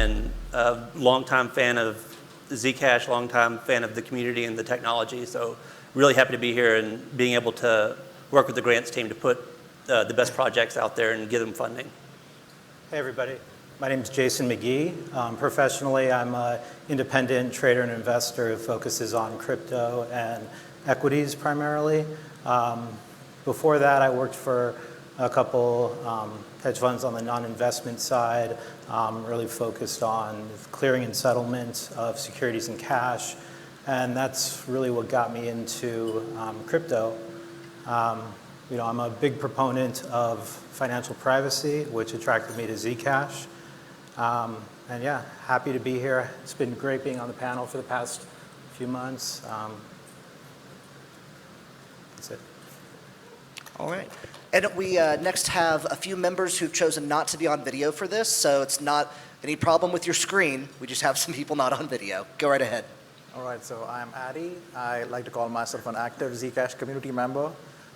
and a longtime fan of Zcash, longtime fan of the community and the technology. So really happy to be here and being able to work with the grants team to put the best projects out there and give them funding. Hey everybody, my name is Jason Mcgee. Professionally, I'm an independent trader and investor who focuses on crypto and equities primarily. Before that, I worked for a couple hedge funds on the non-investment side, really focused on clearing and settlement of securities and cash, and that's really what got me into crypto. I'm a big proponent of financial privacy, which attracted me to Zcash. And yeah, happy to be here. It's been great being on the panel for the past few months. That's it. All right. And we next have a few members who've chosen not to be on video for this, so it's not any problem with your screen. We just have some people not on video. Go right ahead. All right, so I'm Addy. I like to call myself an active Zcash community member.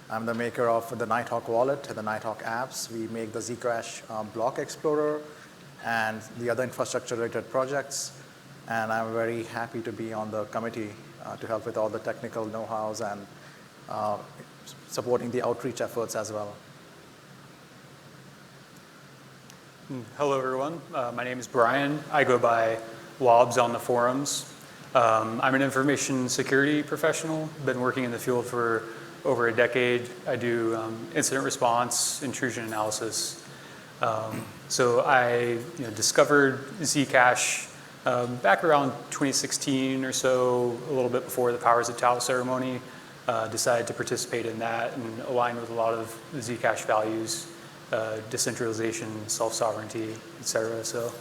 I'm the maker of the Nighthawk Wallet and the Nighthawk Apps. We make the Zcash block explorer and the other infrastructure-related projects. And I'm very happy to be on the committee to help with all the technical know-hows and supporting the outreach efforts as well. Hello, everyone. My name is Brian. I go by Wobs on the forums. I'm an information security professional. Been working in the field for over a decade. I do incident response, intrusion analysis. So I discovered Zcash back around 2016 or so, a little bit before the Powers of Tau ceremony. Decided to participate in that and align with a lot of the Zcash values, decentralization, self-sovereignty, et cetera. So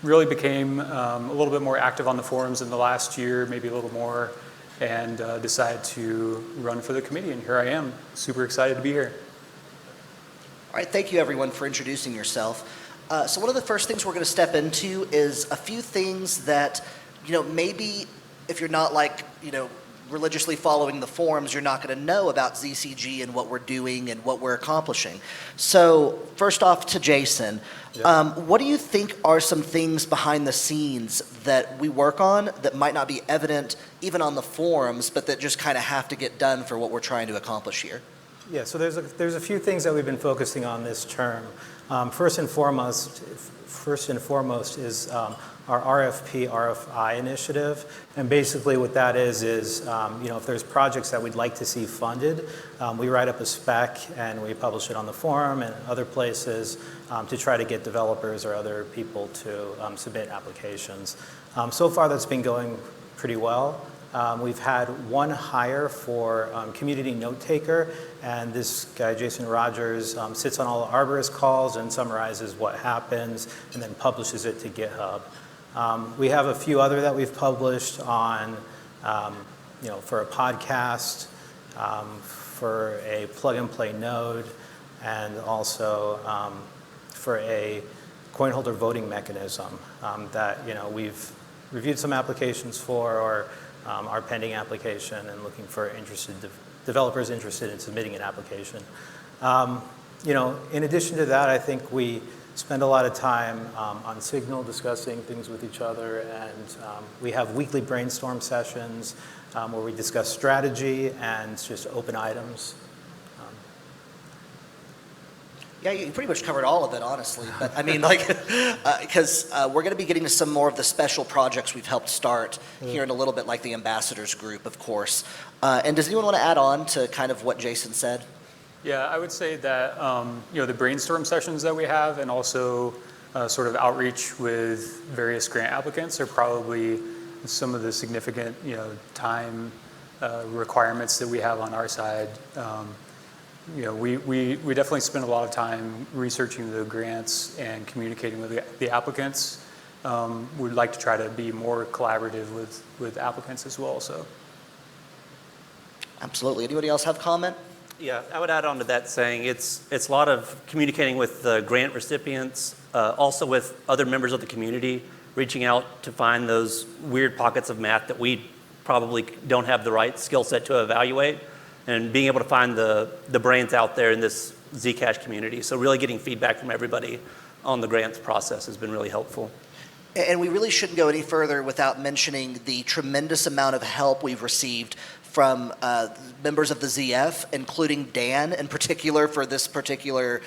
really became a little bit more active on the forums in the last year, maybe a little more, and decided to run for the committee, and here I am. Super excited to be here. All right, thank you everyone for introducing yourself. So one of the first things we're going to step into is a few things that, maybe if you're not religiously following the forums, you're not going to know about ZCG and what we're doing and what we're accomplishing. So first off to Jason, what do you think are some things behind the scenes that we work on that might not be evident even on the forums, but that just kind of have to get done for what we're trying to accomplish here? Yeah, so there's a few things that we've been focusing on this term. First and foremost is our Rfp Rfi Initiative, and basically what that is if there's projects that we'd like to see funded, we write up a spec and we publish it on the forum and other places to try to get developers or other people to submit applications. So far that's been going pretty well. We've had one hire for community note taker, and this guy, Jason Rogers, sits on all the Arborist calls and summarizes what happens and then publishes it to GitHub. We have a few other that we've published on, for a podcast, for a plug-and-play node, and also for a coin holder voting mechanism that we've reviewed some applications for, or our pending application, and looking for developers interested in submitting an application. In addition to that, I think we spend a lot of time on Signal discussing things with each other, and we have weekly brainstorm sessions where we discuss strategy and just open items. Yeah, you pretty much covered all of it, honestly. But I mean, because we're going to be getting to some more of the special projects we've helped start here in a little bit, like the ambassadors group, of course. And does anyone want to add on to kind of what Jason said? Yeah, I would say that the brainstorm sessions that we have, and also sort of outreach with various grant applicants, are probably some of the significant time requirements that we have on our side. We definitely spend a lot of time researching the grants and communicating with the applicants. We'd like to try to be more collaborative with applicants as well. So, absolutely. Anybody else have comment? Yeah, I would add on to that saying it's a lot of communicating with the grant recipients, also with other members of the community, reaching out to find those weird pockets of math that we probably don't have the right skill set to evaluate, and being able to find the brains out there in this Zcash community. So really getting feedback from everybody on the grants process has been really helpful. And we really shouldn't go any further without mentioning the tremendous amount of help we've received from members of the ZF, including Dan in particular for this particular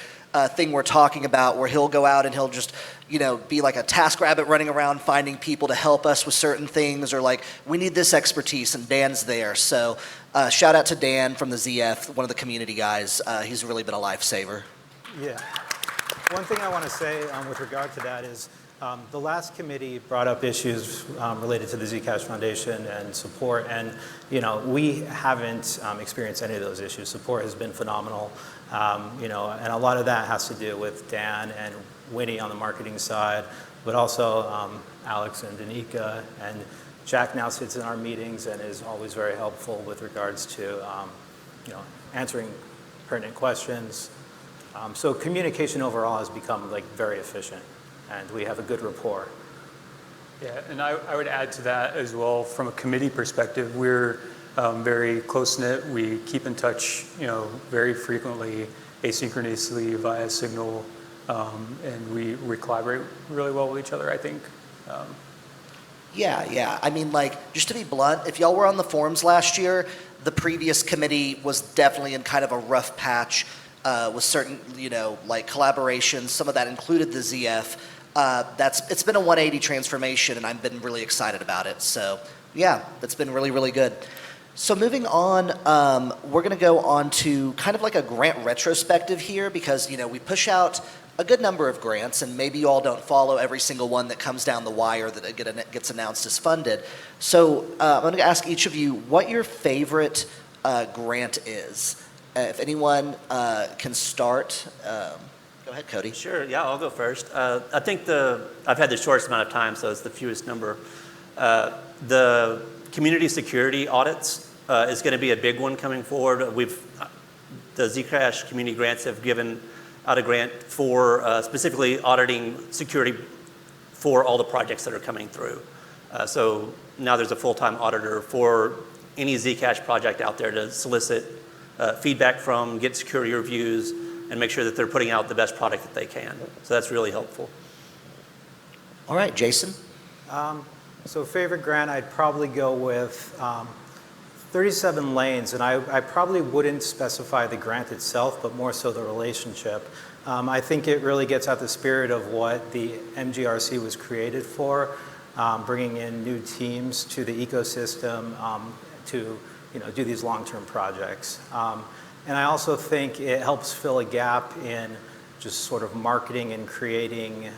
thing we're talking about, where he'll go out and he'll just, be like a task rabbit running around finding people to help us with certain things, or like, we need this expertise, and Dan's there. So shout out to Dan from the ZF, one of the community guys. He's really been a lifesaver. Yeah. One thing I want to say with regard to that is the last committee brought up issues related to the Zcash Foundation and support, and we haven't experienced any of those issues. Support has been phenomenal, and a lot of that has to do with Dan and Winnie on the marketing side, but also Alex and Danica, and Jack now sits in our meetings and is always very helpful with regards to answering pertinent questions. So communication overall has become very efficient, and we have a good rapport. Yeah, and I would add to that as well, from a committee perspective, we're very close-knit. We keep in touch, very frequently, asynchronously via Signal, and we collaborate really well with each other, I think. Yeah. I mean, just to be blunt, if y'all were on the forums last year, the previous committee was definitely in kind of a rough patch with certain, collaborations. Some of that included the ZF. It's been a 180 transformation, and I've been really excited about it. So yeah, it's been really, really good. So moving on, we're going to go on to kind of like a grant retrospective here, because we push out a good number of grants, and maybe you all don't follow every single one that comes down the wire that gets announced as funded. So I'm going to ask each of you what your favorite grant is. If anyone can start, go ahead, Cody. Sure, yeah, I'll go first. I think I've had the shortest amount of time, so it's the fewest number. The community security audits is going to be a big one coming forward. The Zcash Community Grants have given out a grant for specifically auditing security for all the projects that are coming through. So now there's a full-time auditor for any Zcash project out there to solicit feedback from, get security reviews, and make sure that they're putting out the best product that they can. So that's really helpful. All right, Jason? So favorite grant, I'd probably go with 37 lanes, and I probably wouldn't specify the grant itself, but more so the relationship. I think it really gets at the spirit of what the MGRC was created for, bringing in new teams to the ecosystem to do these long-term projects. And I also think it helps fill a gap in just sort of marketing and creating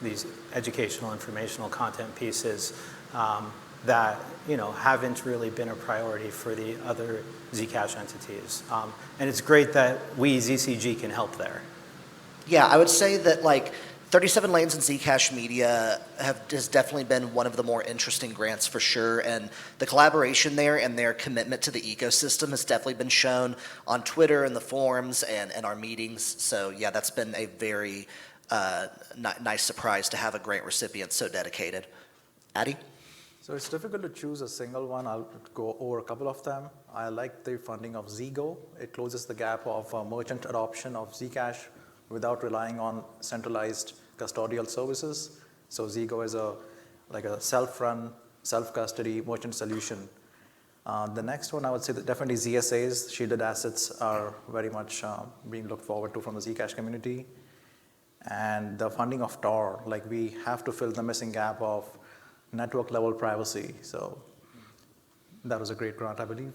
these educational, informational content pieces that haven't really been a priority for the other Zcash entities. And it's great that we, ZCG, can help there. Yeah, I would say that 37 Lanes and Zcash Media has definitely been one of the more interesting grants for sure, and the collaboration there and their commitment to the ecosystem has definitely been shown on Twitter and the forums and our meetings. So yeah, that's been a very nice surprise to have a grant recipient so dedicated. Addy? So it's difficult to choose a single one. I'll go over a couple of them. I like the funding of Zgo. It closes the gap of merchant adoption of Zcash without relying on centralized custodial services. So Zgo is a self-run, self-custody merchant solution. The next one, I would say that definitely ZSAs, shielded assets, are very much being looked forward to from the Zcash community. And the funding of Tor, we have to fill the missing gap of network level privacy. So that was a great grant, I believe.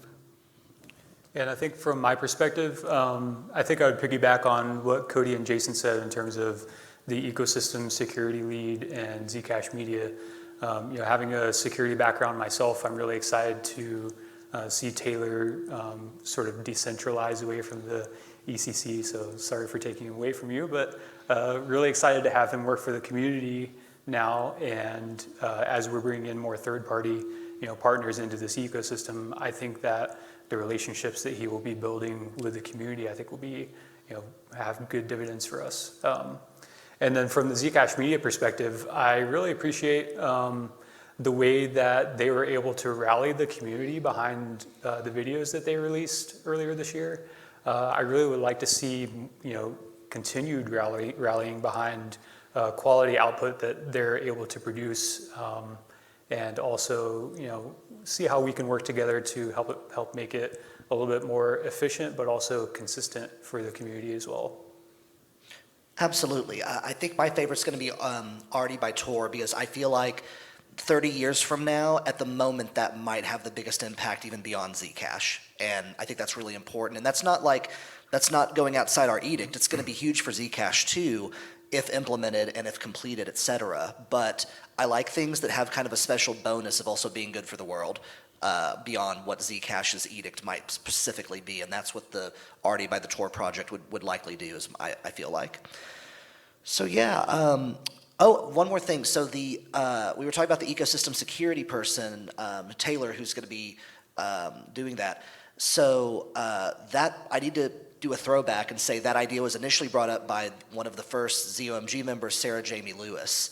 And I think from my perspective, I think I would piggyback on what Cody and Jason said in terms of the ecosystem security lead and Zcash Media. Having a security background myself, I'm really excited to see Taylor sort of decentralize away from the ECC. So sorry for taking him away from you, but really excited to have him work for the community now. And as we're bringing in more third-party partners into this ecosystem, I think that the relationships that he will be building with the community, I think will be, have good dividends for us. And then from the Zcash Media perspective, I really appreciate the way that they were able to rally the community behind the videos that they released earlier this year. I really would like to see, continued rallying behind quality output that they're able to produce, and also, see how we can work together to help make it a little bit more efficient, but also consistent for the community as well. Absolutely. I think my favorite's going to be Artie by Tor, because I feel like 30 years from now, at the moment, that might have the biggest impact even beyond Zcash. And I think that's really important. And that's not going outside our edict. It's going to be huge for Zcash too, if implemented and if completed, et cetera. But I like things that have kind of a special bonus of also being good for the world, beyond what Zcash's edict might specifically be. And that's what the Artie by the Tor project would likely do, I feel like. So yeah, oh, one more thing. So we were talking about the ecosystem security person, Taylor, who's going to be doing that. So that I need to do a throwback and say that idea was initially brought up by one of the first ZOMG members, Sarah Jamie Lewis,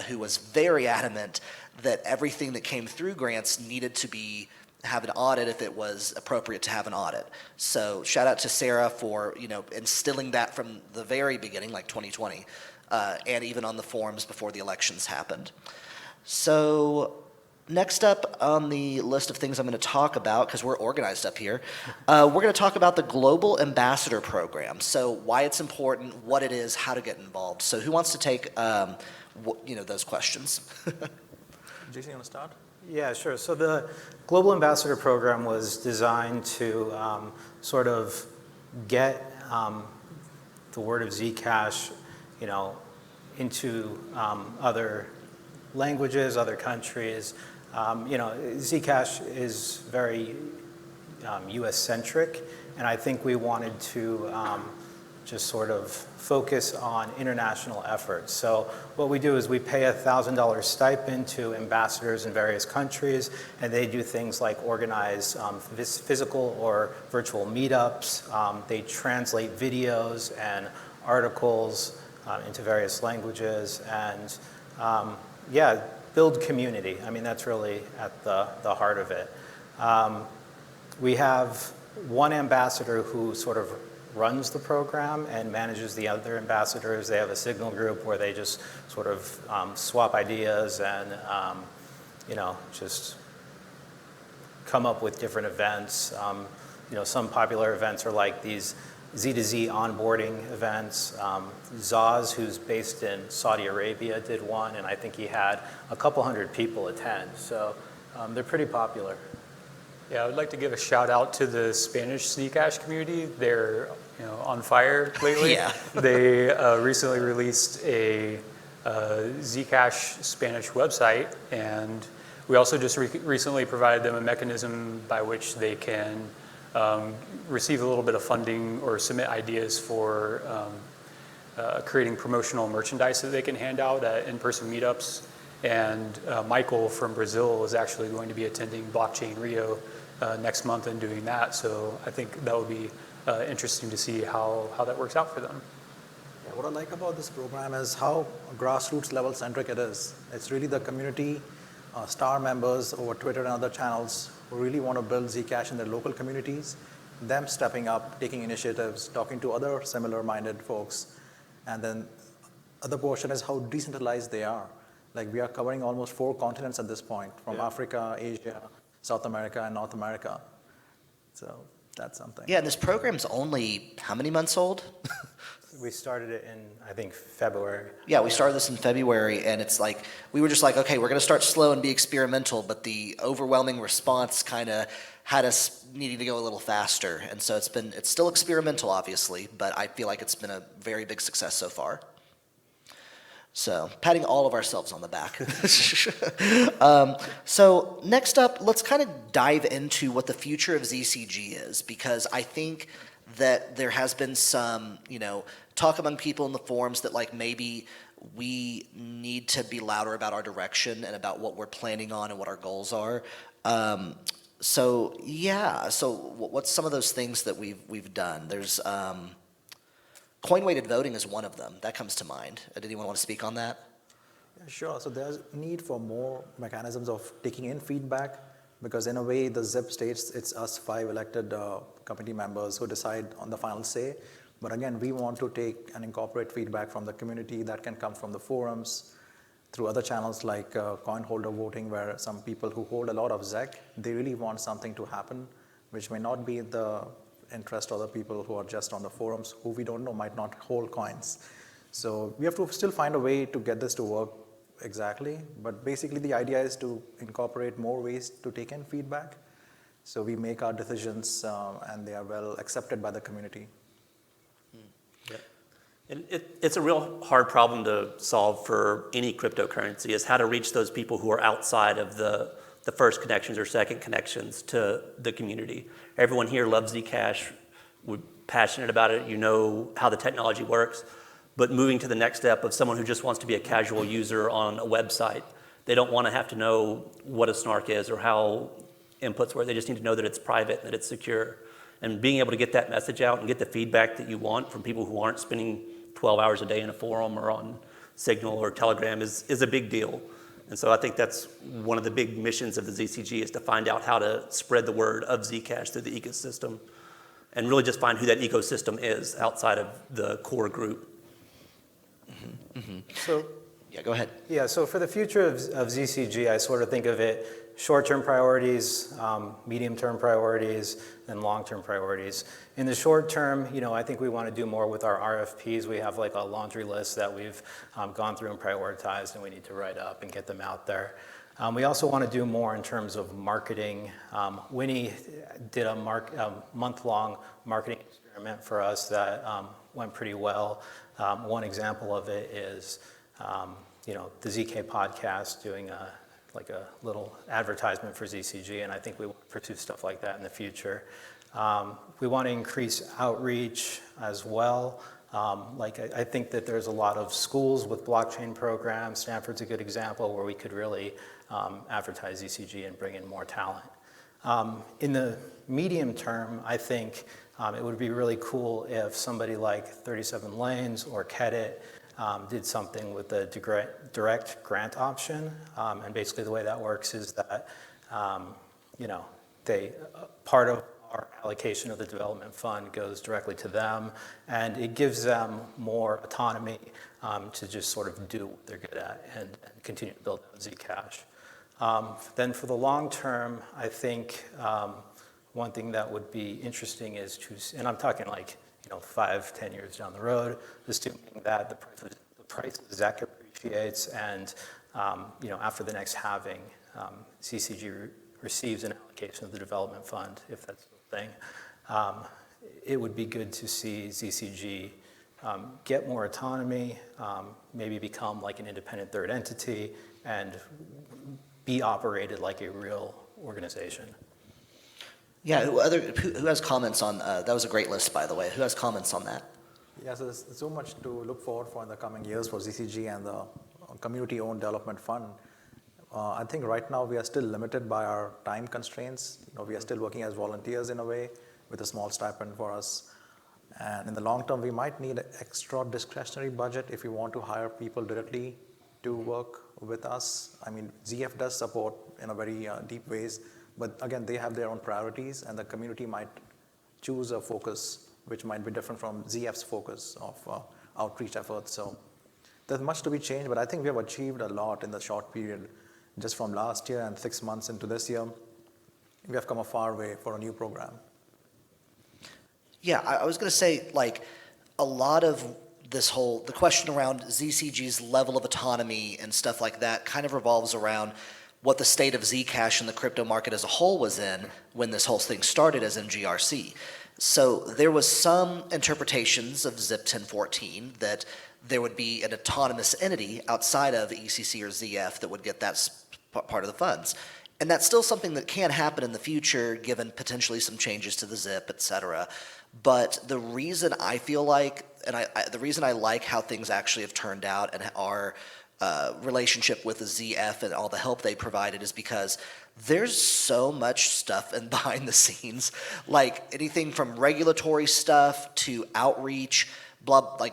who was very adamant that everything that came through grants needed to have an audit if it was appropriate to have an audit. So shout out to Sarah for instilling that from the very beginning, like 2020, and even on the forums before the elections happened. So next up on the list of things I'm going to talk about, because we're organized up here, we're going to talk about the Global Ambassador Program. So why it's important, what it is, how to get involved. So who wants to take those questions? JC, you want to start? Yeah, sure. So the Global Ambassador Program was designed to sort of get the word of Zcash, into other languages, other countries. Zcash is very US-centric, and I think we wanted to just sort of focus on international efforts. So what we do is we pay a $1,000 stipend to ambassadors in various countries, and they do things like organize physical or virtual meetups. They translate videos and articles into various languages, and build community. I mean, that's really at the heart of it. We have one ambassador who sort of runs the program and manages the other ambassadors. They have a signal group where they just sort of swap ideas and just come up with different events. Some popular events are like these Z2Z onboarding events. Zaz, who's based in Saudi Arabia, did one, and I think he had a couple hundred people attend. So they're pretty popular. Yeah, I would like to give a shout out to the Spanish Zcash community. They're on fire lately. Yeah. They recently released a Zcash Spanish website, and we also just recently provided them a mechanism by which they can receive a little bit of funding or submit ideas for creating promotional merchandise that they can hand out at in-person meetups. And Michael from Brazil is actually going to be attending Blockchain Rio next month and doing that. So I think that would be interesting to see how that works out for them. Yeah, what I like about this program is how grassroots level centric it is. It's really the community, star members over Twitter and other channels who really want to build Zcash in their local communities, them stepping up, taking initiatives, talking to other similar minded folks. And then other portion is how decentralized they are. Like we are covering almost 4 continents at this point, from Africa, Asia, South America, and North America. So that's something. Yeah, and this program's only how many months old? We started it in, I think, February. Yeah, we started this in February, and it's like, we were just like, okay, we're going to start slow and be experimental, but the overwhelming response kind of had us needing to go a little faster. And so it's still experimental, obviously, but I feel like it's been a very big success so far. So, patting all of ourselves on the back. So, next up, let's kind of dive into what the future of Zcg is, because I think that there has been some, talk among people in the forums that like maybe we need to be louder about our direction and about what we're planning on and what our goals are. So what's some of those things that we've done? There's coin-weighted voting is one of them. That comes to mind. Did anyone want to speak on that? Yeah, sure. So there's need for more mechanisms of taking in feedback, because in a way the ZIP states it's us 5 elected committee members who decide on the final say. But again, we want to take and incorporate feedback from the community that can come from the forums, through other channels like coin holder voting, where some people who hold a lot of ZEC, they really want something to happen, which may not be in the interest of the people who are just on the forums, who we don't know might not hold coins. So we have to still find a way to get this to work exactly, but basically the idea is to incorporate more ways to take in feedback. So we make our decisions and they are well accepted by the community. Yeah. And it's a real hard problem to solve for any cryptocurrency, is how to reach those people who are outside of the first connections or second connections to the community. Everyone here loves Zcash, we're passionate about it, you know how the technology works, but moving to the next step of someone who just wants to be a casual user on a website, they don't want to have to know what a snark is or how inputs work, they just need to know that it's private and that it's secure. And being able to get that message out and get the feedback that you want from people who aren't spending 12 hours a day in a forum or on Signal or Telegram is a big deal. And so I think that's one of the big missions of the ZCG, is to find out how to spread the word of Zcash through the ecosystem and really just find who that ecosystem is outside of the core group. So, Yeah, go ahead. yeah, so for the future of ZCG, I sort of think of it short-term priorities, medium-term priorities, and long-term priorities. In the short term, I think we want to do more with our RFPs. We have like a laundry list that we've gone through and prioritized, and we need to write up and get them out there. We also want to do more in terms of marketing. Winnie did a month-long marketing experiment for us that went pretty well. One example of it is, the ZK podcast doing a little advertisement for ZCG, and I think we want to pursue stuff like that in the future. We want to increase outreach as well. I think that there's a lot of schools with blockchain programs. Stanford's a good example where we could really advertise ZCG and bring in more talent. In the medium term, I think it would be really cool if somebody like 37 Lanes or Kedit did something with the direct grant option. And basically the way that works is that, part of our allocation of the development fund goes directly to them, and it gives them more autonomy to just sort of do what they're good at and continue to build out Zcash. Then for the long term, I think one thing that would be interesting is and I'm talking 5-10 years down the road, assuming that the price of ZEC appreciates and, after the next halving, ZCG receives an allocation of the development fund, if that's the thing. It would be good to see ZCG get more autonomy, maybe become like an independent third entity, and be operated like a real organization. Yeah, who has comments on, that was a great list, by the way. Who has comments on that? Yeah, so there's so much to look forward for in the coming years for ZCG and the community-owned development fund. I think right now we are still limited by our time constraints. We are still working as volunteers in a way with a small stipend for us. And in the long term, we might need an extra discretionary budget if we want to hire people directly to work with us. I mean, ZF does support in a very deep ways, but again, they have their own priorities, and the community might choose a focus which might be different from ZF's focus of outreach efforts. So there's much to be changed, but I think we have achieved a lot in the short period. Just from last year and 6 months into this year, we have come a far way for a new program. Yeah, I was going to say, a lot of the question around ZCG's level of autonomy and stuff like that kind of revolves around what the state of Zcash and the crypto market as a whole was in when this whole thing started as MGRC. So there was some interpretations of ZIP 1014 that there would be an autonomous entity outside of ECC or ZF that would get that part of the funds. And that's still something that can happen in the future, given potentially some changes to the ZIP, et cetera. But the reason I feel like, and the reason I like how things actually have turned out and our relationship with the ZF and all the help they provided is because there's so much stuff in behind the scenes, like anything from regulatory stuff to outreach,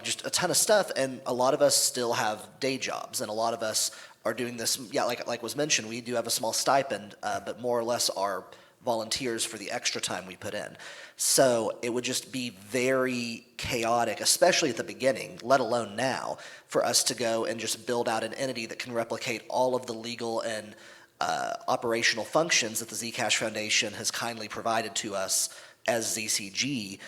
just a ton of stuff. And a lot of us still have day jobs, and a lot of us are doing this. Yeah, like was mentioned, we do have a small stipend, but more or less our volunteers for the extra time we put in. So it would just be very chaotic, especially at the beginning, let alone now, for us to go and just build out an entity that can replicate all of the legal and operational functions that the Zcash Foundation has kindly provided to us as ZCG.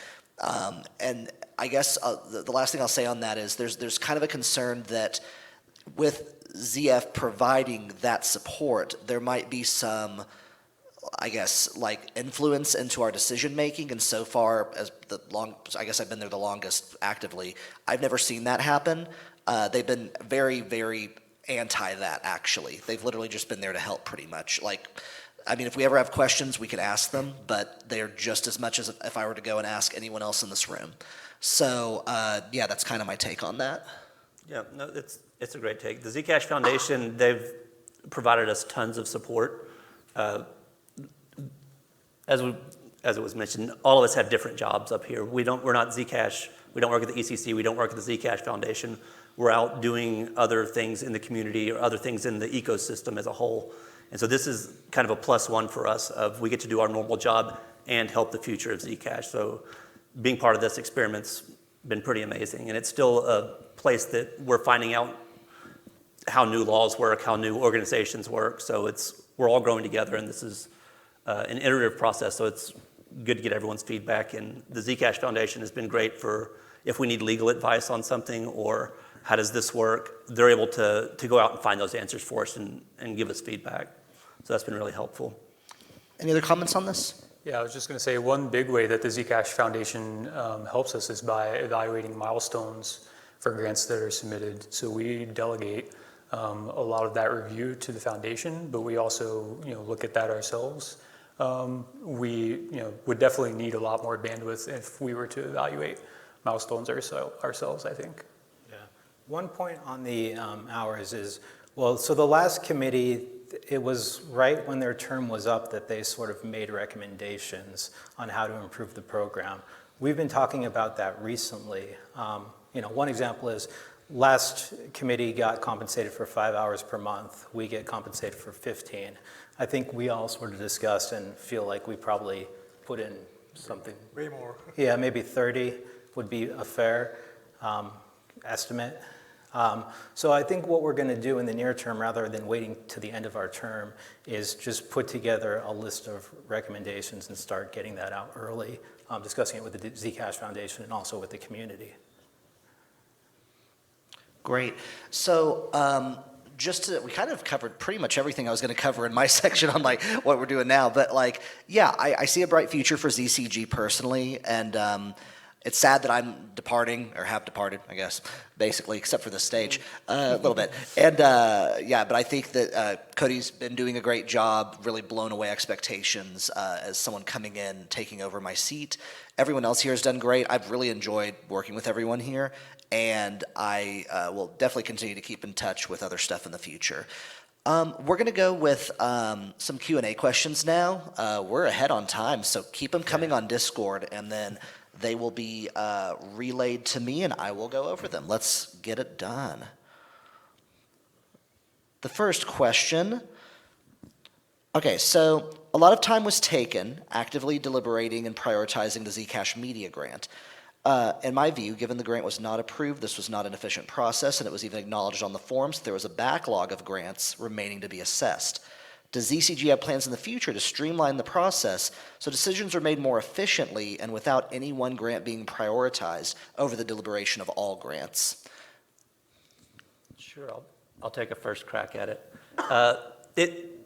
And I guess the last thing I'll say on that is there's kind of a concern that with ZF providing that support, there might be some, I guess, like influence into our decision making. And so far, I guess I've been there the longest actively, I've never seen that happen. They've been very, very anti that, actually. They've literally just been there to help pretty much. Like, I mean, if we ever have questions, we can ask them, but they're just as much as if I were to go and ask anyone else in this room. So, yeah, that's kind of my take on that. Yeah, no, it's a great take. The Zcash Foundation, they've provided us tons of support. As it was mentioned, all of us have different jobs up here. We're not Zcash. We don't work at the ECC. We don't work at the Zcash Foundation. We're out doing other things in the community or other things in the ecosystem as a whole. And so this is kind of a +1 for us of we get to do our normal job and help the future of Zcash. So being part of this experiment's been pretty amazing. And it's still a place that we're finding out how new laws work, how new organizations work. So we're all growing together, and this is an iterative process. So it's good to get everyone's feedback. And the Zcash Foundation has been great for if we need legal advice on something or how does this work, they're able to go out and find those answers for us and give us feedback. So that's been really helpful. Any other comments on this? Yeah, I was just going to say one big way that the Zcash Foundation helps us is by evaluating milestones for grants that are submitted. So we delegate a lot of that review to the foundation, but we also look at that ourselves. We would definitely need a lot more bandwidth if we were to evaluate milestones ourselves, I think. Yeah. One point on the hours is, well, so the last committee, it was right when their term was up that they sort of made recommendations on how to improve the program. We've been talking about that recently. One example is last committee got compensated for 5 hours per month. We get compensated for 15. I think we all sort of discussed and feel like we probably put in something. Way more. Yeah, maybe 30 would be a fair estimate. So I think what we're going to do in the near term, rather than waiting to the end of our term, is just put together a list of recommendations and start getting that out early, discussing it with the Zcash Foundation and also with the community. Great. So we kind of covered pretty much everything I was going to cover in my section on like what we're doing now. But like, yeah, I see a bright future for ZCG personally, and it's sad that I'm departing, or have departed, I guess, basically, except for this stage, a little bit. And yeah, but I think that Cody's been doing a great job, really blown away expectations as someone coming in, taking over my seat. Everyone else here has done great. I've really enjoyed working with everyone here, and I will definitely continue to keep in touch with other stuff in the future. We're going to go with some Q&A questions now. We're ahead on time, so keep them coming on Discord, and then they will be relayed to me, and I will go over them. Let's get it done. The first question. Okay, so a lot of time was taken actively deliberating and prioritizing the Zcash Media Grant. In my view, given the grant was not approved, this was not an efficient process, and it was even acknowledged on the forums that there was a backlog of grants remaining to be assessed. Does ZCG have plans in the future to streamline the process so decisions are made more efficiently and without any one grant being prioritized over the deliberation of all grants? Sure, I'll take a first crack at it.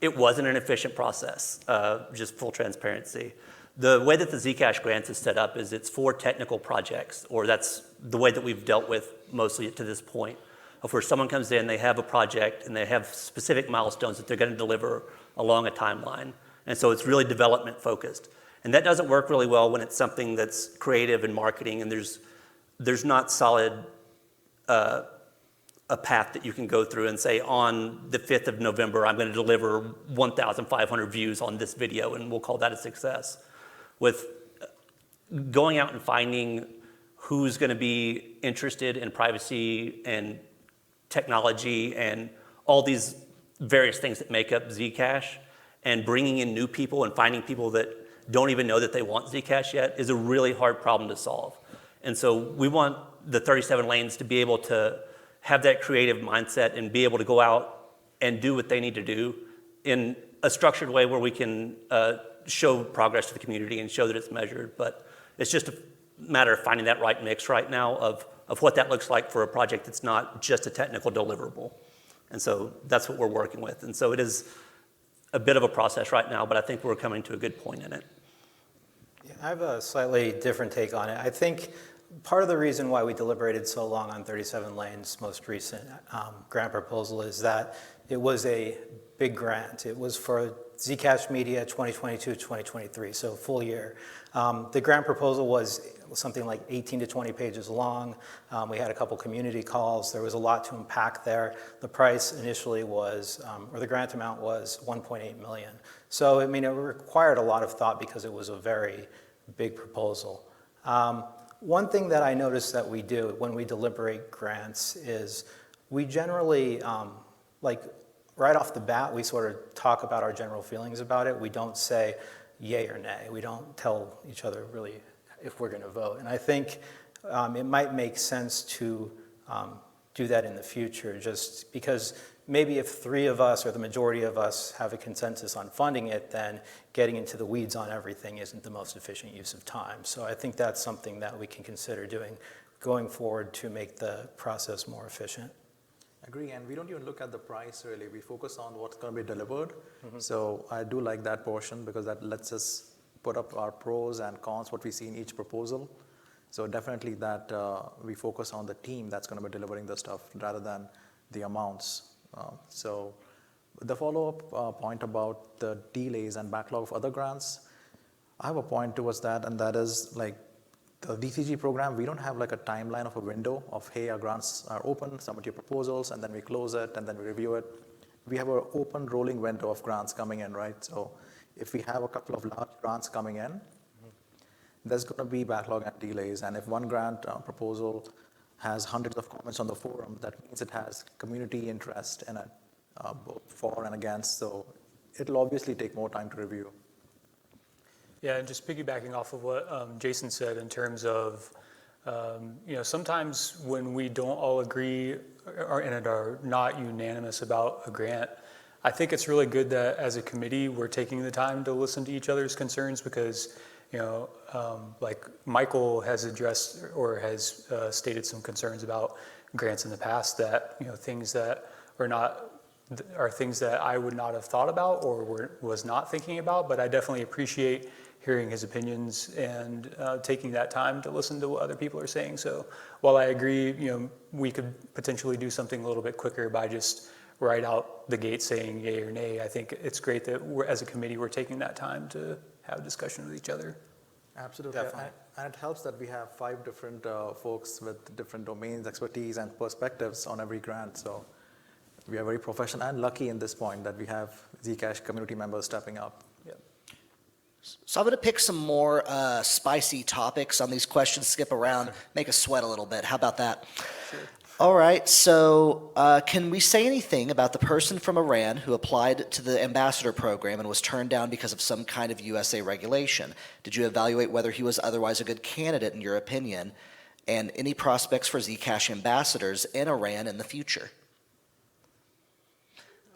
It wasn't an efficient process, just full transparency. The way that the Zcash Grants is set up is it's for technical projects, or that's the way that we've dealt with mostly to this point. Where someone comes in, they have a project, and they have specific milestones that they're going to deliver along a timeline. And so it's really development focused. And that doesn't work really well when it's something that's creative and marketing, and there's not solid a path that you can go through and say, on the 5th of November, I'm going to deliver 1,500 views on this video, and we'll call that a success. With going out and finding who's going to be interested in privacy and technology and all these various things that make up Zcash, and bringing in new people and finding people that don't even know that they want Zcash yet is a really hard problem to solve. And so we want the 37 lanes to be able to have that creative mindset and be able to go out and do what they need to do in a structured way where we can show progress to the community and show that it's measured. But it's just a matter of finding that right mix right now of what that looks like for a project that's not just a technical deliverable. And so that's what we're working with. And so it is a bit of a process right now, but I think we're coming to a good point in it. Yeah, I have a slightly different take on it. I think part of the reason why we deliberated so long on 37 Lane's most recent grant proposal is that it was a big grant. It was for Zcash Media 2022-2023, so full year. The grant proposal was something like 18 to 20 pages long. We had a couple community calls. There was a lot to unpack there. The price initially was, or the grant amount was 1.8 million. So, I mean, it required a lot of thought because it was a very big proposal. One thing that I noticed that we do when we deliberate grants is we generally, like right off the bat, we sort of talk about our general feelings about it. We don't say yay or nay. We don't tell each other really if we're going to vote. And I think it might make sense to do that in the future, just because maybe if 3 of us or the majority of us have a consensus on funding it, then getting into the weeds on everything isn't the most efficient use of time. So I think that's something that we can consider doing going forward to make the process more efficient. Agree, and we don't even look at the price really. We focus on what's going to be delivered. So I do like that portion because that lets us put up our pros and cons, what we see in each proposal. So definitely that we focus on the team that's going to be delivering the stuff rather than the amounts. So the follow-up point about the delays and backlog of other grants, I have a point towards that, and that is like the DCG program, we don't have like a timeline of a window of, hey, our grants are open, submit your proposals, and then we close it, and then we review it. We have an open rolling window of grants coming in, right? So if we have a couple of large grants coming in, there's going to be backlog and delays. And if one grant proposal has hundreds of comments on the forum, that means it has community interest in it, both for and against. So it'll obviously take more time to review. Yeah, and just piggybacking off of what Jason said in terms of, sometimes when we don't all agree and are not unanimous about a grant, I think it's really good that as a committee we're taking the time to listen to each other's concerns because, like Michael has addressed or has stated some concerns about grants in the past that, things that are things that I would not have thought about or was not thinking about, but I definitely appreciate hearing his opinions and taking that time to listen to what other people are saying. So while I agree, we could potentially do something a little bit quicker by just right out the gate saying yay or nay. I think it's great that as a committee, we're taking that time to have a discussion with each other. Absolutely. Definitely. And it helps that we have 5 different folks with different domains, expertise, and perspectives on every grant. So we are very professional and lucky in this point that we have Zcash community members stepping up. Yep. So I'm going to pick some more spicy topics on these questions, skip around, make us sweat a little bit. How about that? Sure. All right, so can we say anything about the person from Iran who applied to the ambassador program and was turned down because of some kind of USA regulation? Did you evaluate whether he was otherwise a good candidate in your opinion? And any prospects for Zcash ambassadors in Iran in the future?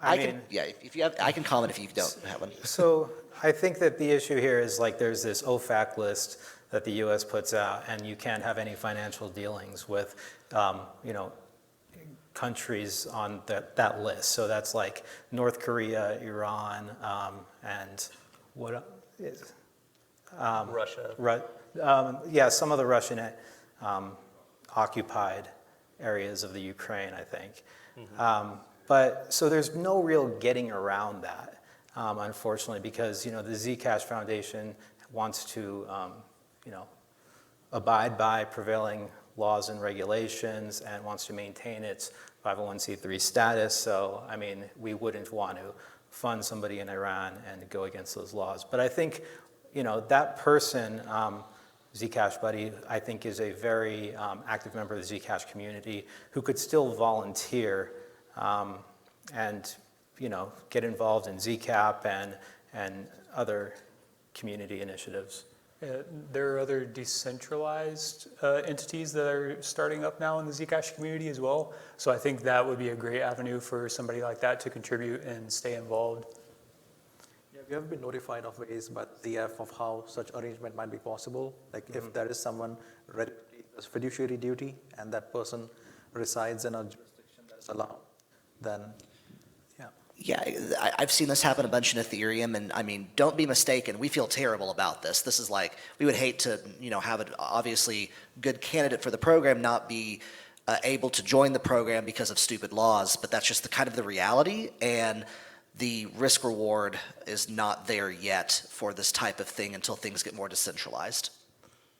I can comment if you don't have one. So I think that the issue here is like there's this OFAC list that the U.S. puts out, and you can't have any financial dealings with, countries on that list. So that's like North Korea, Iran, and what is Russia. Some of the Russian occupied areas of the Ukraine, I think. But so there's no real getting around that, unfortunately, because the Zcash Foundation wants to abide by prevailing laws and regulations and wants to maintain its 501c3 status. So, I mean, we wouldn't want to fund somebody in Iran and go against those laws. But I think, that person, Zcash Buddy, I think is a very active member of the Zcash community who could still volunteer and, get involved in Zcap and and other community initiatives. There are other decentralized entities that are starting up now in the Zcash community as well. So I think that would be a great avenue for somebody like that to contribute and stay involved. Yeah, we have been notified of ways by the ZF of how such arrangement might be possible. Like if there is someone ready to take this fiduciary duty and that person resides in a jurisdiction that's allowed, then yeah. Yeah, I've seen this happen a bunch in Ethereum, and I mean, don't be mistaken, we feel terrible about this. This is like, we would hate to, have an obviously good candidate for the program not be able to join the program because of stupid laws, but that's just the kind of the reality, and the risk reward is not there yet for this type of thing until things get more decentralized.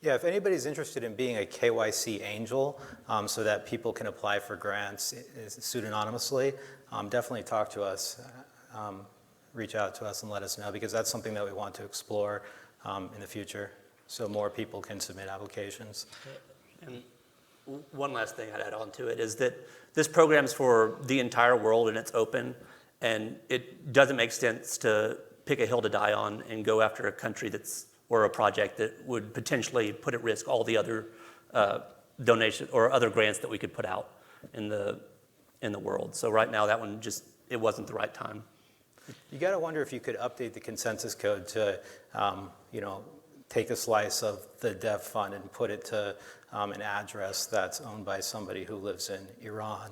Yeah, if anybody's interested in being a KYC angel so that people can apply for grants pseudonymously, definitely talk to us, reach out to us and let us know, because that's something that we want to explore in the future so more people can submit applications. And one last thing I'd add on to it is that this program is for the entire world and it's open, and it doesn't make sense to pick a hill to die on and go after a country or a project that would potentially put at risk all the other donations or other grants that we could put out in the world. So right now, that one it wasn't the right time. You got to wonder if you could update the consensus code to, take a slice of the dev fund and put it to an address that's owned by somebody who lives in Iran.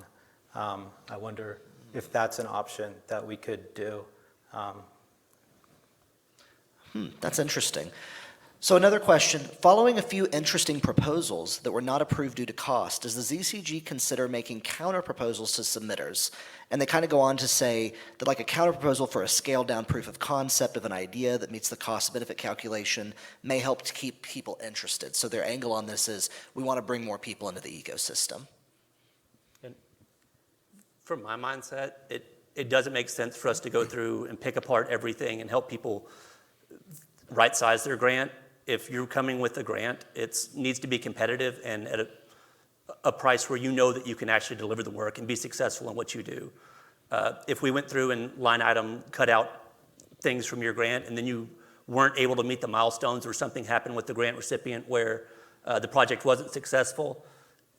I wonder if that's an option that we could do. That's interesting. So another question, following a few interesting proposals that were not approved due to cost, does the ZCG consider making counter proposals to submitters? And they kind of go on to say that like a counter proposal for a scaled down proof of concept of an idea that meets the cost benefit calculation may help to keep people interested. So their angle on this is we want to bring more people into the ecosystem. And from my mindset, it doesn't make sense for us to go through and pick apart everything and help people right-size their grant. If you're coming with a grant, it needs to be competitive and at a price where you know that you can actually deliver the work and be successful in what you do. If we went through and line item cut out things from your grant and then you weren't able to meet the milestones or something happened with the grant recipient where the project wasn't successful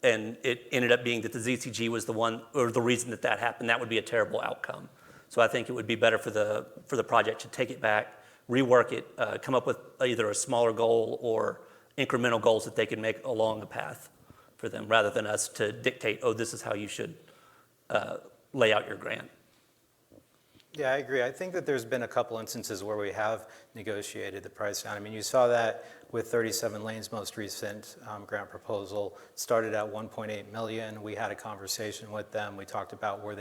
and it ended up being that the ZCG was the one or the reason that happened, that would be a terrible outcome. So I think it would be better for the project to take it back, rework it, come up with either a smaller goal or incremental goals that they can make along the path for them, rather than us to dictate, oh, this is how you should lay out your grant. Yeah, I agree. I think that there's been a couple instances where we have negotiated the price down. I mean, you saw that with 37 Lane's most recent grant proposal. Started at 1.8 million. We had a conversation with them. We talked about where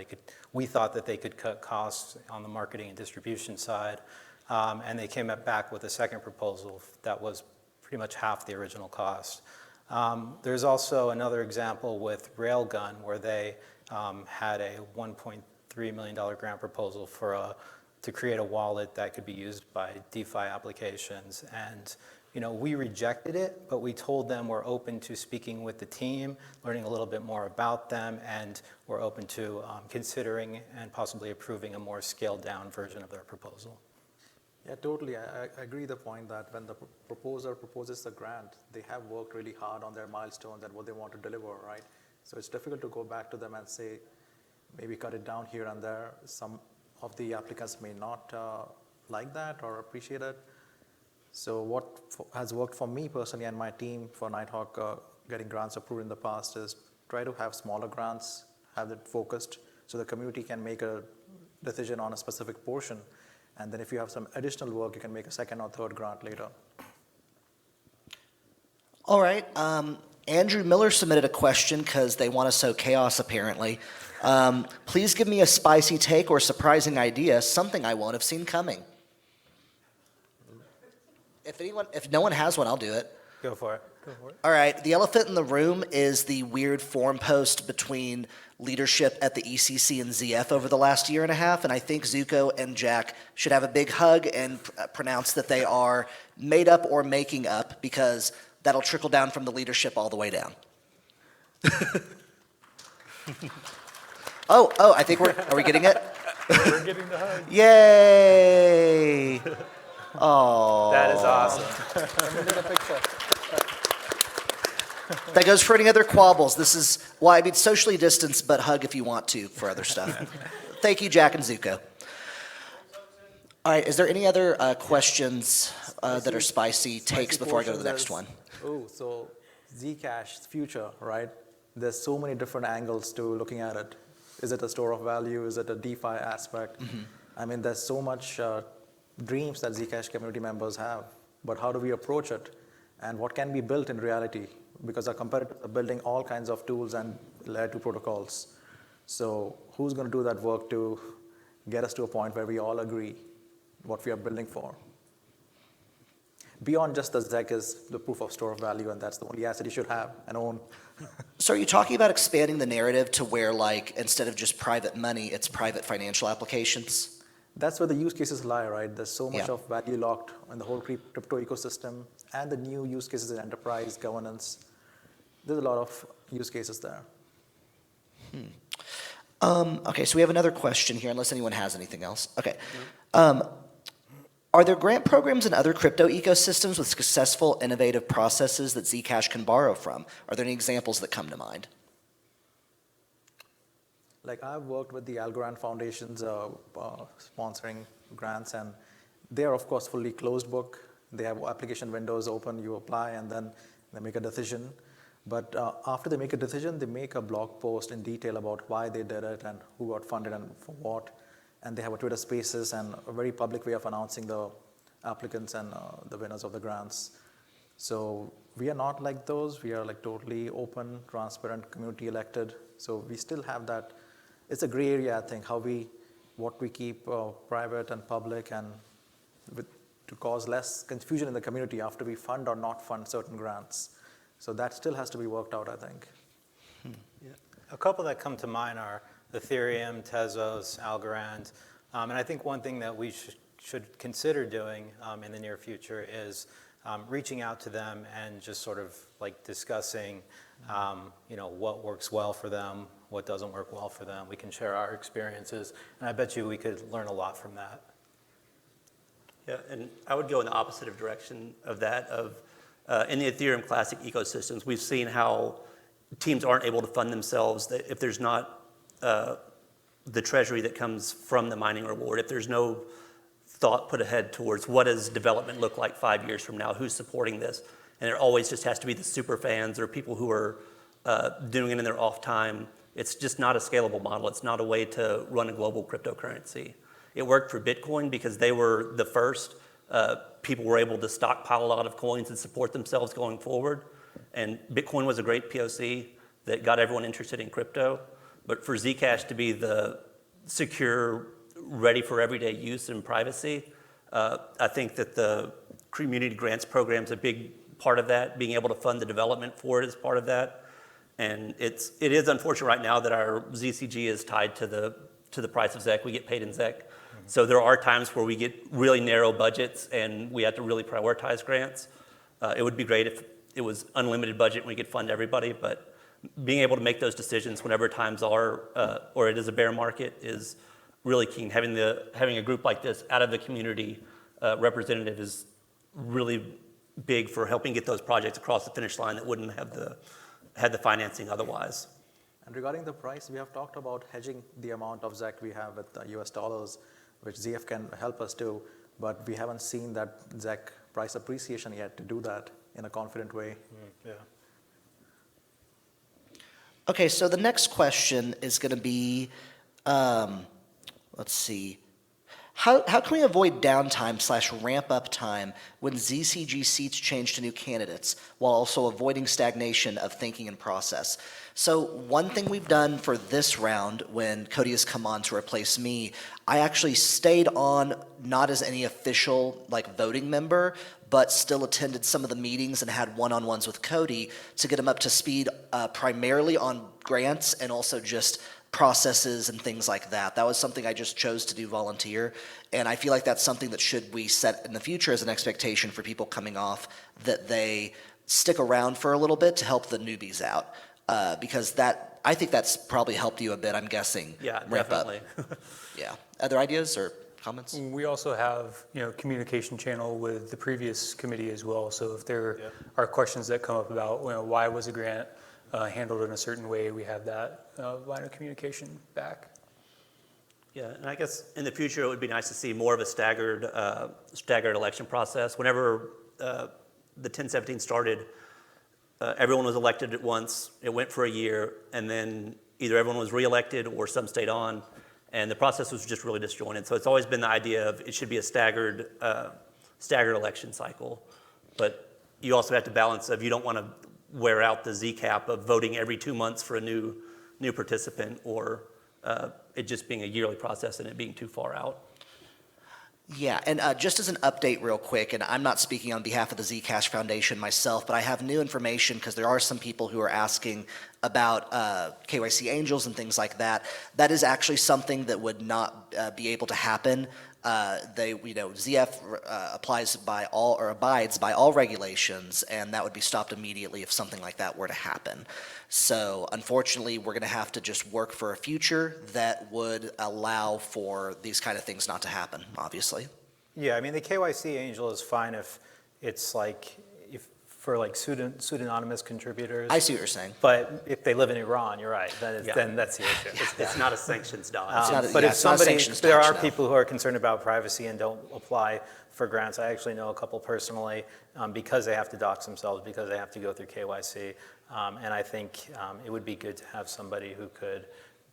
we thought that they could cut costs on the marketing and distribution side. And they came back with a second proposal that was pretty much half the original cost. There's also another example with Railgun where they had a $1.3 million grant proposal to create a wallet that could be used by DeFi applications. And we rejected it, but we told them we're open to speaking with the team, learning a little bit more about them, and we're open to considering and possibly approving a more scaled down version of their proposal. Yeah, totally. I agree the point that when the proposer proposes the grant, they have worked really hard on their milestones and what they want to deliver, right? So it's difficult to go back to them and say, maybe cut it down here and there. Some of the applicants may not like that or appreciate it. So what has worked for me personally and my team for Nighthawk getting grants approved in the past is try to have smaller grants, have it focused so the community can make a decision on a specific portion. And then if you have some additional work, you can make a second or third grant later. All right. Andrew Miller submitted a question because they want to sow chaos, apparently. Please give me a spicy take or surprising idea, something I won't have seen coming. If no one has one, I'll do it. Go for it. All right. The elephant in the room is the weird forum post between leadership at the ECC and ZF over the last year and a half, and I think Zuko and Jack should have a big hug and pronounce that they are made up or making up, because that'll trickle down from the leadership all the way down. I think are we getting it? We're getting the hug. Yay! Oh. That is awesome. That goes for any other quabbles. This is why, I mean, socially distanced, but hug if you want to for other stuff. Thank you, Jack and Zuko. All right, is there any other questions that are spicy takes before I go to the next one? Oh, so Zcash future, right? There's so many different angles to looking at it. Is it a store of value? Is it a DeFi aspect? I mean, there's so much dreams that Zcash community members have, but how do we approach it? And what can be built in reality? Because our competitors are building all kinds of tools and layer 2 protocols. So who's going to do that work to get us to a point where we all agree what we are building for? Beyond just the Zec is the proof of store of value, and that's the only asset you should have and own. So are you talking about expanding the narrative to where, like, instead of just private money, it's private financial applications? That's where the use cases lie, right? There's so much Yeah. of value locked in the whole crypto ecosystem and the new use cases in enterprise governance. There's a lot of use cases there. Okay, so we have another question here, unless anyone has anything else. Okay. Are there grant programs in other crypto ecosystems with successful, innovative processes that Zcash can borrow from? Are there any examples that come to mind? Like I've worked with the Algorand Foundation's sponsoring grants, and they are of course fully closed book. They have application windows open, you apply, and then they make a decision. But after they make a decision, they make a blog post in detail about why they did it and who got funded and for what. And they have a Twitter Spaces and a very public way of announcing the applicants and the winners of the grants. So we are not like those. We are like totally open, transparent, community elected. So we still have that. It's a gray area, I think, what we keep private and public, and to cause less confusion in the community after we fund or not fund certain grants. So that still has to be worked out, I think. Yeah. A couple that come to mind are Ethereum, Tezos, Algorand. And I think one thing that we should consider doing in the near future is reaching out to them and just sort of like discussing what works well for them, what doesn't work well for them. We can share our experiences, and I bet you we could learn a lot from that. Yeah, and I would go in the opposite of direction of that. In the Ethereum Classic ecosystems, we've seen how teams aren't able to fund themselves if there's not the treasury that comes from the mining reward, if there's no thought put ahead towards what does development look like 5 years from now, who's supporting this, and it always just has to be the super fans or people who are doing it in their off time. It's just not a scalable model. It's not a way to run a global cryptocurrency. It worked for Bitcoin because they were the first. People were able to stockpile a lot of coins and support themselves going forward. And Bitcoin was a great POC that got everyone interested in crypto. But for Zcash to be the secure, ready for everyday use and privacy, I think that the community grants program is a big part of that. Being able to fund the development for it is part of that. And it is unfortunate right now that our Zcg is tied to the price of Zec. We get paid in Zec. So there are times where we get really narrow budgets and we have to really prioritize grants. It would be great if it was unlimited budget and we could fund everybody, but being able to make those decisions whenever times are, or it is a bear market, is really key. Having a group like this out of the community representative is really big for helping get those projects across the finish line that wouldn't have the financing otherwise. And regarding the price, we have talked about hedging the amount of Zec we have with US dollars, which ZF can help us do, but we haven't seen that Zec price appreciation yet to do that in a confident way. Yeah. Okay, so the next question is going to be, let's see. How can we avoid downtime / ramp up time when Zcg seats change to new candidates while also avoiding stagnation of thinking and process? So one thing we've done for this round when Cody has come on to replace me, I actually stayed on not as any official voting member, but still attended some of the meetings and had one-on-ones with Cody to get him up to speed primarily on grants and also just processes and things like that. That was something I just chose to do volunteer. And I feel like that's something that should we set in the future as an expectation for people coming off, that they stick around for a little bit to help the newbies out. Because that, I think that's probably helped you a bit, I'm guessing. Yeah, ramp up. definitely. Yeah. Other ideas or comments? We also have, communication channel with the previous committee as well. So if there are questions that come up about, why was a grant handled in a certain way, we have that line of communication back. Yeah, and I guess in the future, it would be nice to see more of a staggered election process. Whenever the 1017 started, everyone was elected at once. It went for a year, and then either everyone was reelected or some stayed on, and the process was just really disjointed. So it's always been the idea of it should be a staggered election cycle. But you also have to balance of you don't want to wear out the Z cap of voting every 2 months for a new participant, or it just being a yearly process and it being too far out. Yeah, and just as an update real quick, and I'm not speaking on behalf of the Zcash Foundation myself, but I have new information because there are some people who are asking about KYC angels and things like that. That is actually something that would not be able to happen. ZF applies by all or abides by all regulations, and that would be stopped immediately if something like that were to happen. So unfortunately, we're going to have to just work for a future that would allow for these kind of things not to happen, obviously. Yeah, I mean, the KYC angel is fine if it's like, for like pseudonymous contributors. I see what you're saying. But if they live in Iran, you're right, then that's the issue. It's not a sanctions dodge. But if it's not a somebody, sanctions there dodge, are no. people who are concerned about privacy and don't apply for grants. I actually know a couple personally because they have to dox themselves, because they have to go through KYC. And I think it would be good to have somebody who could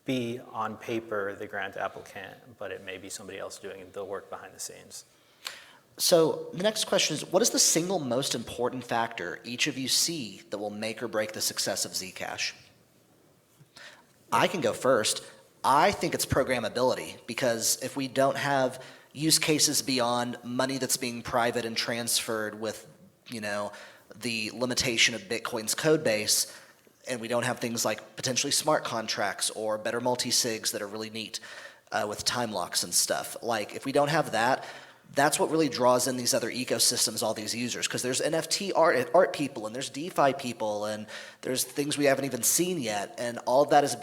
be on paper the grant applicant, but it may be somebody else doing the work behind the scenes. So the next question is, what is the single most important factor each of you see that will make or break the success of Zcash? I can go first. I think it's programmability, because if we don't have use cases beyond money that's being private and transferred with, the limitation of Bitcoin's code base, and we don't have things like potentially smart contracts or better multi-sigs that are really neat with time locks and stuff. Like, if we don't have that, that's what really draws in these other ecosystems, all these users, because there's NFT art people, and there's DeFi people, and there's things we haven't even seen yet, and all of that is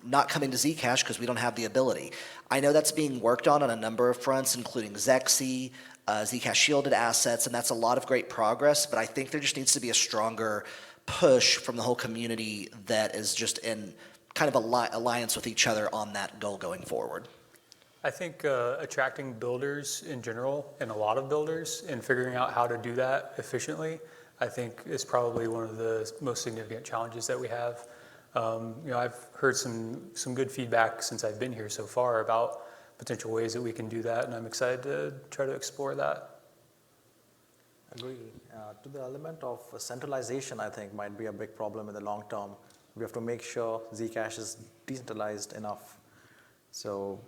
not coming to Zcash because we don't have the ability. I know that's being worked on a number of fronts, including Zexy, Zcash shielded assets, and that's a lot of great progress, but I think there just needs to be a stronger push from the whole community that is just in kind of alliance with each other on that goal going forward. I think attracting builders in general, and a lot of builders, and figuring out how to do that efficiently, I think is probably one of the most significant challenges that we have. I've heard some good feedback since I've been here so far about potential ways that we can do that, and I'm excited to try to explore that. Agree. To the element of centralization, I think might be a big problem in the long term. We have to make sure Zcash is decentralized enough. So,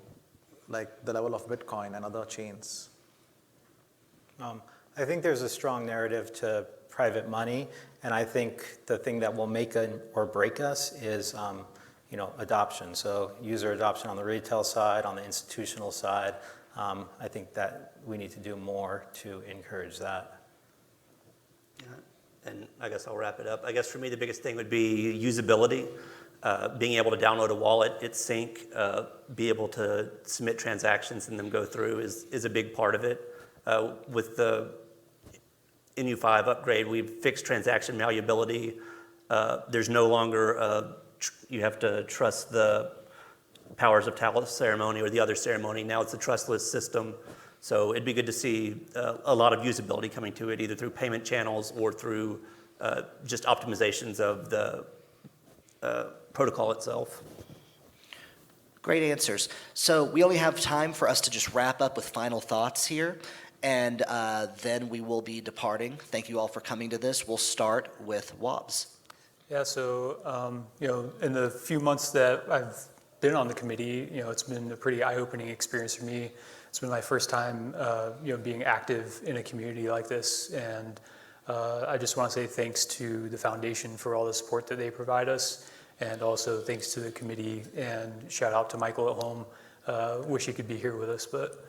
like the level of Bitcoin and other chains. I think there's a strong narrative to private money, and I think the thing that will make or break us is adoption. So user adoption on the retail side, on the institutional side. I think that we need to do more to encourage that. Yeah. And I guess I'll wrap it up. I guess for me, the biggest thing would be usability. Being able to download a wallet, its sync, be able to submit transactions and them go through is a big part of it. With the NU5 upgrade, we've fixed transaction malleability. There's no longer, you have to trust the powers of Talos ceremony or the other ceremony. Now it's a trustless system. So it'd be good to see a lot of usability coming to it, either through payment channels or through just optimizations of the protocol itself. Great answers. So we only have time for us to just wrap up with final thoughts here, and then we will be departing. Thank you all for coming to this. We'll start with Wobbs. Yeah, so in the few months that I've been on the committee, it's been a pretty eye-opening experience for me. It's been my first time, being active in a community like this, and I just want to say thanks to the foundation for all the support that they provide us, and also thanks to the committee, and shout out to Michael at home. Wish he could be here with us, but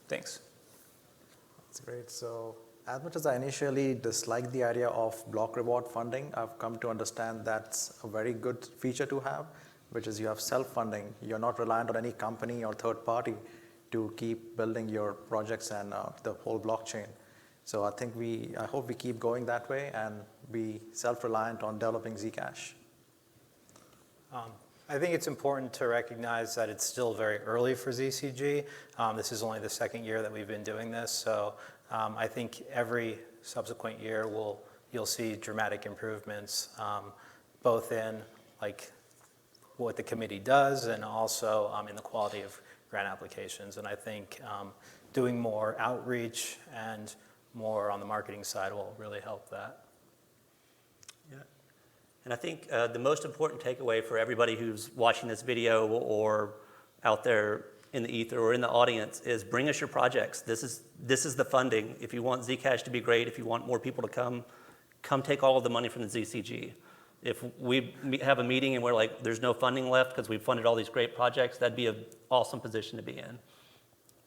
thanks. That's great. So As much as I initially disliked the idea of block reward funding, I've come to understand that's a very good feature to have, which is you have self-funding. You're not reliant on any company or third party to keep building your projects and the whole blockchain. So I hope we keep going that way and be self-reliant on developing Zcash. I think it's important to recognize that it's still very early for ZCG. This is only the second year that we've been doing this, so I think every subsequent year you'll see dramatic improvements, both in like what the committee does and also in the quality of grant applications. And I think doing more outreach and more on the marketing side will really help that. Yeah. And I think the most important takeaway for everybody who's watching this video or out there in the ether or in the audience is bring us your projects. This is the funding. If you want Zcash to be great, if you want more people to come take all of the money from the ZCG. If we have a meeting and we're like, there's no funding left because we've funded all these great projects, that'd be an awesome position to be in.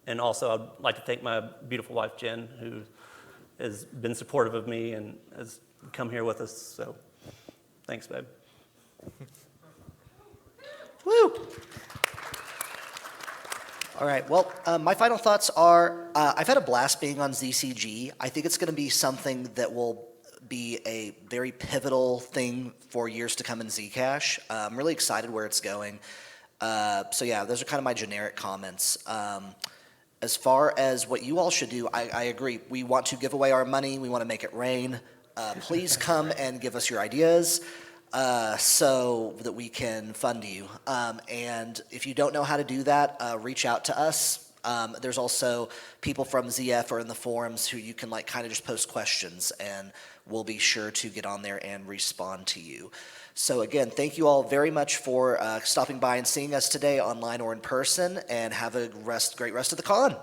And also, I'd like to thank my beautiful wife, Jen, who has been supportive of me and has come here with us. So thanks, babe. Woo! All right, well, my final thoughts are, I've had a blast being on ZCG. I think it's going to be something that will be a very pivotal thing for years to come in Zcash. I'm really excited where it's going. So yeah, those are kind of my generic comments. As far as what you all should do, I agree. We want to give away our money. We want to make it rain. Please come and give us your ideas so that we can fund you. And if you don't know how to do that, reach out to us. There's also people from ZF or in the forums who you can like kind of just post questions and we'll be sure to get on there and respond to you. So again, thank you all very much for stopping by and seeing us today online or in person, and have a great rest of the con.